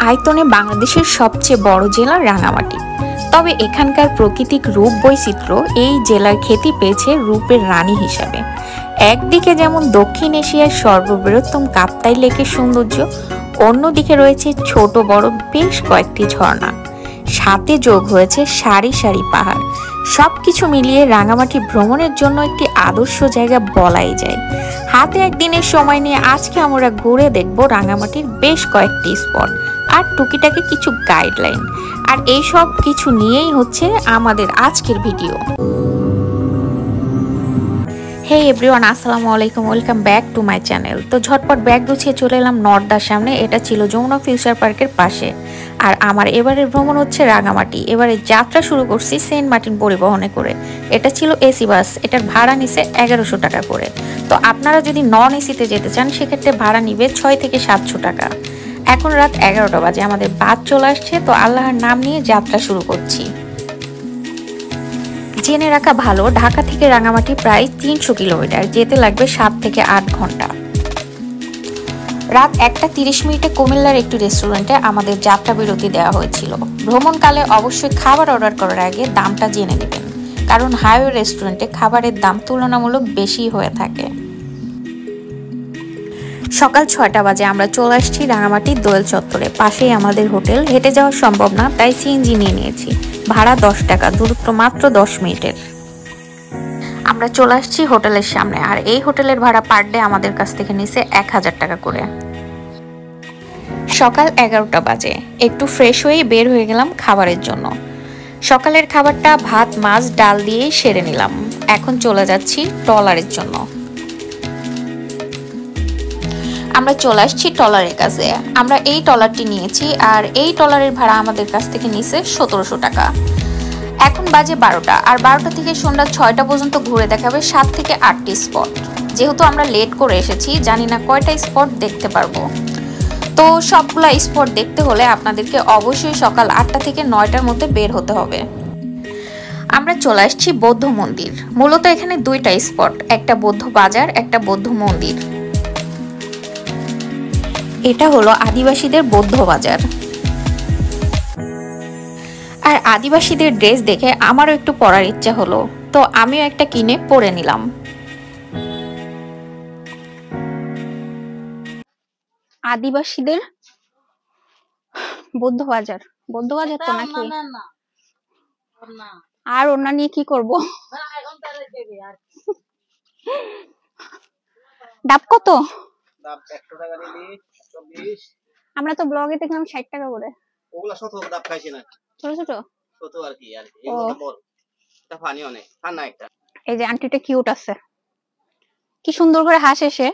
আয়তনে বাংলাদেশের সবচেয়ে বড় জেলা রাঙামাটি। তবে এখানকার প্রাকৃতিক রূপ বৈচিত্র্য এই জেলার খ্যাতি পেয়েছে রূপের রানী হিসাবে। একদিকে যেমন দক্ষিণ এশিয়ার সর্ববৃহত্তম কাপ্তাই লেকের সৌন্দর্য, অন্যদিকে রয়েছে ছোট বড় বেশ কয়েকটি ঝর্ণা, সাথে যোগ হয়েছে সারি সারি পাহাড়। সবকিছু মিলিয়ে রাঙামাটি ভ্রমণের জন্য একটি আদর্শ জায়গা বলাই যায়। হাতে একদিনের সময় নিয়ে আজকে আমরা ঘুরে দেখব রাঙামাটির বেশ কয়েকটি স্পট আর টুকিটাকি কিছু গাইডলাইন। আর এই সব কিছু নিয়েই হচ্ছে আমাদের আজকের ভিডিও। হে এভরিওয়ান, আসসালামু আলাইকুম, welcome back to my channel. তো ঝটপট ব্যাগ গুছিয়ে চলে এলাম নর্দার সামনে। এটা ছিল যমুনা ফিউচার পার্কের পাশে। আর আমার এবারের ভ্রমণ হচ্ছে রাঙামাটি। এবারে যাত্রা শুরু করছি সেন্ট মার্টিন পরিবহনে করে। এটা ছিল এসি বাস, এটার ভাড়া নিছে 1100 টাকা করে। তো আপনারা যদি নন এসিতে যেতে চান সেক্ষেত্রে ভাড়া নিবে 6 থেকে 700 টাকা। এখন রাত 11টা বাজে, আমাদের বাস চলে আসছে। তো আল্লাহর নাম নিয়ে যাত্রা শুরু করছি। জেনে রাখা ভালো, ঢাকা থেকে রাঙামাটি প্রায় 300 কিলোমিটার, যেতে লাগবে 7 থেকে 8 ঘন্টা। রাত 1:30 কুমিল্লার একটি রেস্টুরেন্টে আমাদের যাত্রা বিরতি দেওয়া হয়েছিল। ভ্রমণকালে অবশ্যই খাবার অর্ডার করার আগে দামটা জেনে নেবেন, কারণ হাইওয়ে রেস্টুরেন্টে খাবারের দাম তুলনামূলক বেশি হয়ে থাকে। সকাল 6টা বাজে আমরা চলে আসছি রাঙামাটি দোয়েল চত্বরে। পাশেই আমাদের হোটেল, হেঁটে যাওয়া সম্ভব না তাই সিএনজি নিয়ে নিয়েছি। ভাড়া 10 টাকা, দূরত্ব মাত্র 10 মিনিটের। আমরা চলে আসছি হোটেলের সামনে। আর এই হোটেলের ভাড়া পার ডে আমাদের কাছ থেকে নিছে 1000 টাকা করে। সকাল 11টা বাজে, একটু ফ্রেশ হয়ে বের হয়ে গেলাম খাবারের জন্য। সকালের খাবারটা ভাত মাছ ডাল দিয়েই সেরে নিলাম। এখন চলে যাচ্ছি ট্রলারের জন্য। আমরা চলে আসছি ট্রলারের কাছে। আমরা এই ট্রলারটি নিয়েছি আর এই ট্রলারের ভাড়া আমাদের কাছ থেকে নিছে 1700 টাকা। এখন বাজে 12টা, আর 12টা থেকে সন্ধ্যা 6টা পর্যন্ত ঘুরে দেখাবে 7 থেকে 8টি স্পট। যেহেতু আমরা লেট করে এসেছি, জানি না কয়টা স্পট দেখতে পারবো। তো সবগুলা স্পট দেখতে হলে আপনাদেরকে অবশ্যই সকাল 8টা থেকে 9টার মধ্যে বের হতে হবে। আমরা চলে আসছি বৌদ্ধ মন্দির। মূলত এখানে দুইটা স্পট, একটা বৌদ্ধ বাজার, একটা বৌদ্ধ মন্দির। এটা হলো আদিবাসীদের বৌদ্ধ বাজার। আর আদিবাসীদের ড্রেস দেখে আমারও একটু পরার ইচ্ছা হলো, তো আমিও একটা কিনে পরে নিলাম। আদিবাসীদের বৌদ্ধ বাজার, বৌদ্ধ বাজার তো নাকি? আর ওনা নিয়ে কি করব? ডাব কত? ডাব 100 টাকা নিলি 40। আমরা তো ব্লগে দেখলাম 60 টাকা করে। ওগুলা ছোট ডাব খাইছি না, ছোট ছোট ছোট আর কি এগুলো বড়। এটা পানি অনেক ঠান্ডা একটা। এই যে আন্টিটা কিউট আছে, কি সুন্দর করে হাসে সে।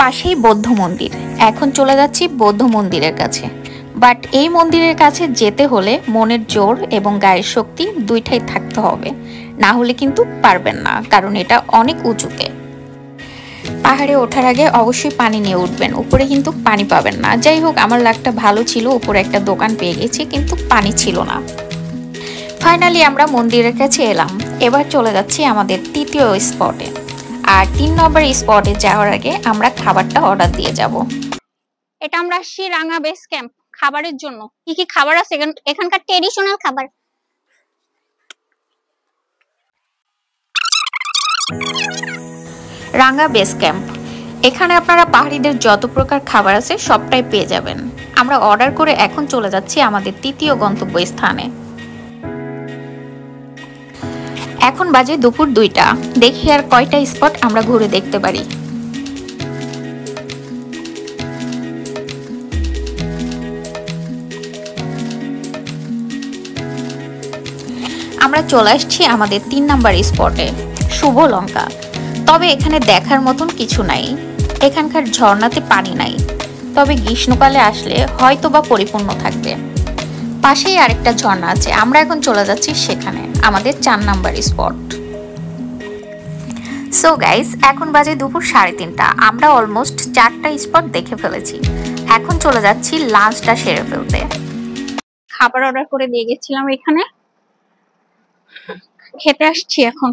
পাশেই বৌদ্ধ মন্দির। এখন চলে যাচ্ছি বৌদ্ধ মন্দিরের কাছে। বাট এই মন্দিরের কাছে যেতে হলে মনের জোর এবং গায়ের শক্তি দুইটাই থাকতে হবে, না হলে কিন্তু পারবেন না, কারণ এটা অনেক উঁচুতে। পাহাড়ে ওঠার আগে অবশ্যই পানি নিয়ে উঠবেন, উপরে কিন্তু পানি পাবেন না। যাই হোক, আমার লাকটা ভালো ছিল, উপরে একটা দোকান পেয়ে গেছি, কিন্তু পানি ছিল না। ফাইনালি আমরা মন্দিরের কাছে এলাম। এবার চলে যাচ্ছি আমাদের তৃতীয় স্পটে। আর 3 নম্বর স্পটে যাওয়ার আগে আমরা খাবারটা অর্ডার দিয়ে যাব। এটা আমরা আসছি রাঙা বেস ক্যাম্প খাবারের জন্য। কি কি খাবার আছে এখানকার? ট্রেডিশনাল খাবার। রাঙা বেস ক্যাম্প, এখানে আপনারা পাহাড়িদের যত প্রকার খাবার আছে সবটাই পেয়ে যাবেন। আমরা অর্ডার করে এখন চলে যাচ্ছি আমাদের তৃতীয় গন্তব্য স্থানে। এখন বাজে দুপুর 2টা। দেখি আর কয়টা স্পট আমরা ঘুরে দেখতে পারি। আমরা চলে আসছি আমাদের 3 নাম্বার স্পটে, শুভ লঙ্কা। তবে এখানে দেখার মতন কিছু নাই, এখানকার ঝর্ণাতে পানি নাই, তবে গ্রীষ্মকালে আসলে হয়তো বা পরিপূর্ণ থাকবে। পাশেই আরেকটা ঝর্ণা আছে, আমরা এখন চলে যাচ্ছি সেখানে, আমাদের 4 নাম্বার স্পট। সো গাইস, এখন বাজে দুপুর 3:30। আমরা অলমোস্ট 4টা স্পট দেখে ফেলেছি। এখন চলে যাচ্ছি লাঞ্চটা সেরে ফেলতে। খাবার অর্ডার করে দিয়ে গেছিলাম, এখানে খেতে আসছি এখন।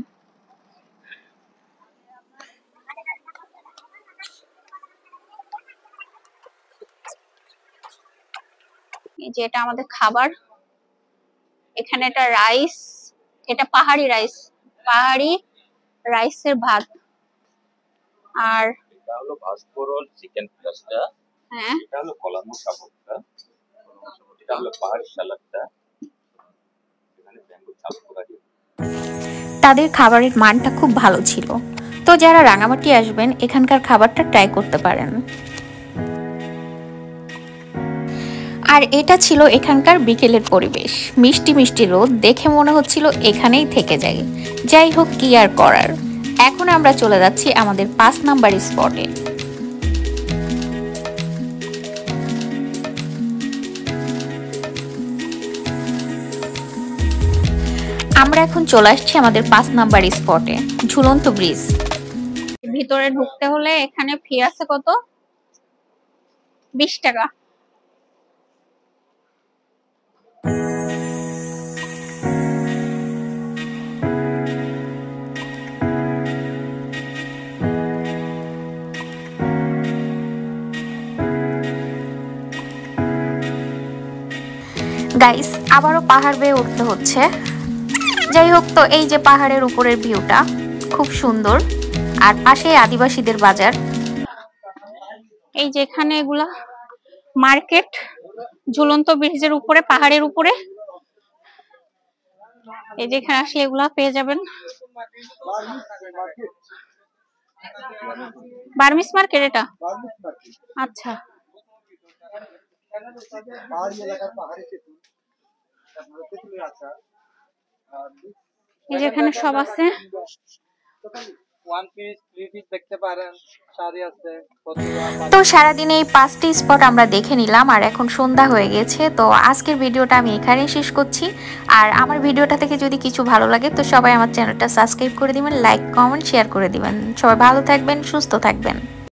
এই যে এটা আমাদের খাবার, এখানে এটা রাইস, এটা পাহাড়ি রাইস, পাহাড়ি রাইসের ভাত। আর এটা হলো ভাস্করল চিকেন প্লাসটা, হ্যাঁ এটা হলো কলামো কাবাবটা, এটা হলো পাহাড়ি সালাদটা, এখানে ব্যাঙ্গো চালকুড়া দিয়ে। তাদের খাবারের মানটা খুব ভালো ছিল। তো যারা রাঙামাটি আসবেন এখানকার খাবারটা ট্রাই করতে পারেন। আর এটা ছিল এখানকার বিকেলের পরিবেশ, মিষ্টি মিষ্টি রোদ, দেখে মনে হচ্ছিল এখানেই থেকে যাই। যাই হোক, কি আর করার। এখন আমরা চলে যাচ্ছি আমাদের 5 নাম্বার স্পটে। আমরা এখন চলে আসছি আমাদের 5 নাম্বার স্পটে, ঝুলন্ত ব্রিজ। ভিতরে ঢুকতে হলে এখানে ফি আছে কত, 20 টাকা। গাইস, আবারও পাহাড় বেয়ে উঠতে হচ্ছে। যাই হোক, তো এই যে পাহাড়ের উপরের ভিউটা খুব সুন্দর, আর পাশে আদিবাসীদের বাজার। এই যে এখানে এগুলা মার্কেট, ঝুলন্ত ব্রিজের উপরে, পাহাড়ের উপরে। এই যে এখানে আসলে এগুলা পেয়ে যাবেন। বার্মিস মার্কেট এটা, আচ্ছা। এই যে এখানে সব আছে। তো সারাদিন এই 5টি স্পট আমরা দেখে নিলাম, আর এখন সন্ধ্যা হয়ে গেছে। তো আজকের ভিডিওটা আমি এখানেই শেষ করছি। আর আমার ভিডিওটা থেকে যদি কিছু ভালো লাগে তো সবাই আমার চ্যানেলটা সাবস্ক্রাইব করে দিবেন, লাইক কমেন্ট শেয়ার করে দিবেন। সবাই ভালো থাকবেন, সুস্থ থাকবেন।